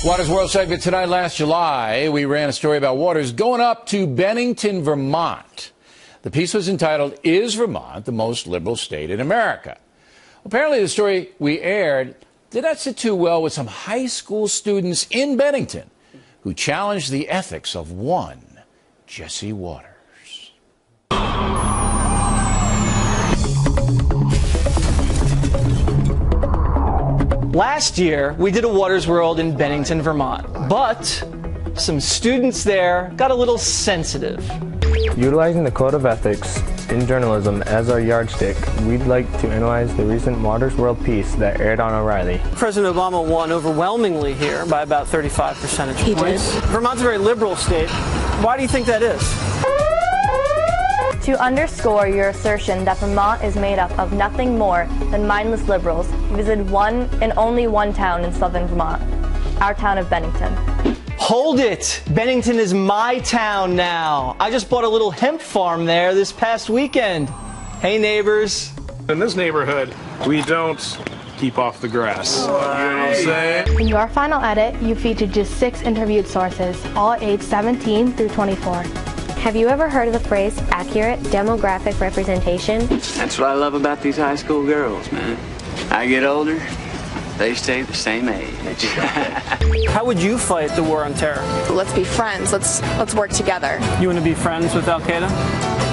Waters World segment tonight. Last July, we ran a story about Waters going up to Bennington, Vermont. The piece was entitled, "Is Vermont the Most Liberal State in America?" Apparently, the story we aired did not sit too well with some high school students in Bennington who challenged the ethics of one Jesse Waters. Last year, we did a Waters World in Bennington, Vermont, but some students there got a little sensitive. Utilizing the Code of Ethics in journalism as our yardstick, we'd like to analyze the recent Waters World piece that aired on O'Reilly. President Obama won overwhelmingly here by about 35 percentage points. Vermont's a very liberal state. Why do you think that is? To underscore your assertion that Vermont is made up of nothing more than mindless liberals, you visited one and only one town in southern Vermont, our town of Bennington. Hold it! Bennington is my town now. I just bought a little hemp farm there this past weekend. Hey, neighbors. In this neighborhood, we don't keep off the grass. You know what I'm saying? In your final edit, you featured just 6 interviewed sources, all aged 17 through 24. Have you ever heard of the phrase accurate demographic representation? That's what I love about these high school girls, man. I get older, they stay the same age. How would you fight the war on terror? Let's be friends. Let's work together. You want to be friends with Al Qaeda?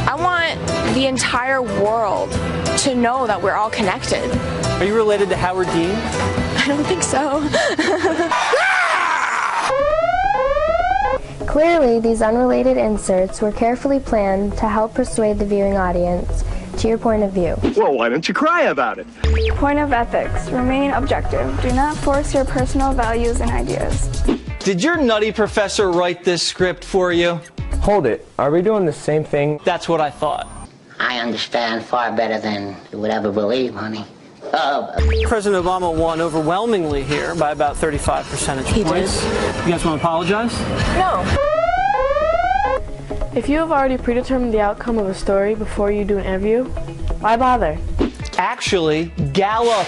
I want the entire world to know that we're all connected. Are you related to Howard Dean? I don't think so. Clearly, these unrelated inserts were carefully planned to help persuade the viewing audience to your point of view. Well, why don't you cry about it? Point of ethics. Remain objective. Do not force your personal values and ideas. Did your nutty professor write this script for you? Hold it, are we doing the same thing? That's what I thought. I understand far better than you would ever believe, honey. President Obama won overwhelmingly here by about 35 percentage points. You guys want to apologize? No. If you have already predetermined the outcome of a story before you do an interview, why bother? Actually, Gallup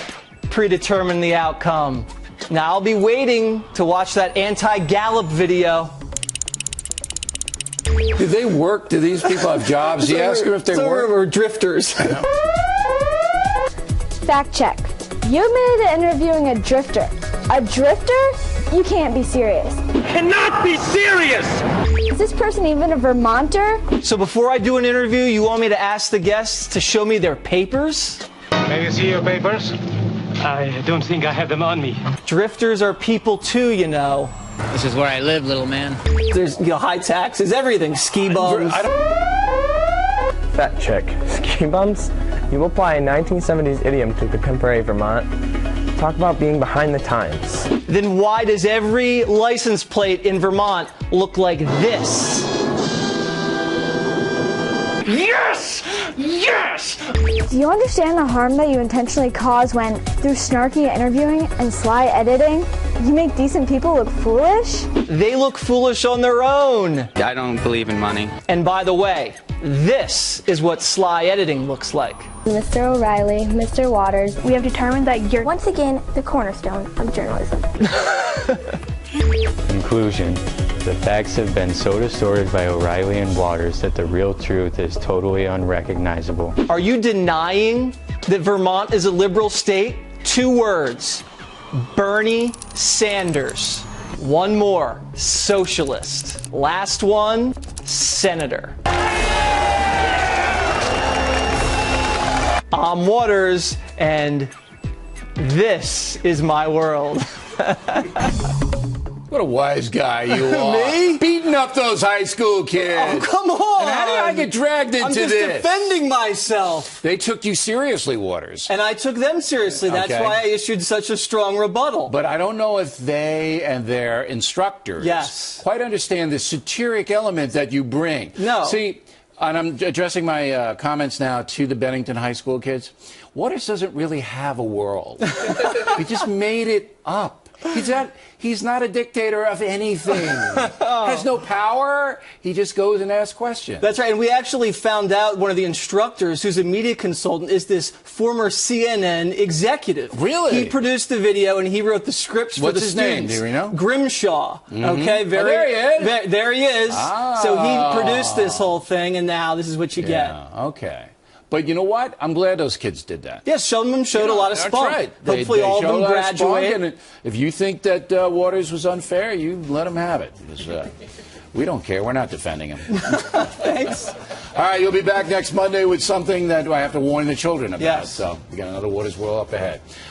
predetermined the outcome. Now I'll be waiting to watch that anti-Gallup video. Do they work? Do these people have jobs? Do you ask them if they work? We're drifters. Fact check. You admitted to interviewing a drifter. A drifter? You can't be serious. Cannot be serious! Is this person even a Vermonter? So before I do an interview, you want me to ask the guests to show me their papers? May I see your papers? I don't think I have them on me. Drifters are people too, you know. This is where I live, little man. There's high taxes, everything. Ski bums. Fact check. Ski bums? You apply a 1970s idiom to contemporary Vermont. Talk about being behind the times. Then why does every license plate in Vermont look like this? Yes! Yes! Do you understand the harm that you intentionally cause when, through snarky interviewing and sly editing, you make decent people look foolish? They look foolish on their own. I don't believe in money. And by the way, this is what sly editing looks like. Mr. O'Reilly, Mr. Waters, We have determined that you're once again the cornerstone of journalism. Conclusion. The facts have been so distorted by O'Reilly and Waters that the real truth is totally unrecognizable. Are you denying that Vermont is a liberal state? 2 words. Bernie Sanders. One more. Socialist. Last one. Senator. I'm Waters, and this is my world. What a wise guy you are. Me? Beating up those high school kids. Oh, come on. And how did I get dragged into I'm just this? defending myself. They took you seriously, Waters. And I took them seriously. That's Okay. why I issued such a strong rebuttal. But I don't know if they and their instructors quite understand the satiric element that you bring. No. See, and I'm addressing my comments now to the Bennington High School kids. Waters doesn't really have a world. He just made it up. He's not a dictator of anything. Has no power. He just goes and asks questions. That's right. And we actually found out one of the instructors, who's a media consultant, is this former CNN executive. Really? He produced the video and he wrote the scripts for the students. What's his name? Do you know? Grimshaw. Okay. There he is. There he is. Ah. So he produced this whole thing, and now this is what you get. Okay. But you know what? I'm glad those kids did that. Yes, some of them showed a lot of spunk. That's right. Hopefully all of them graduate. And if you think that Waters was unfair, you let him have it. Because, we don't care. We're not defending him. Thanks. All right, you'll be back next Monday with something that I have to warn the children about. Yes. So we got another Waters World up ahead.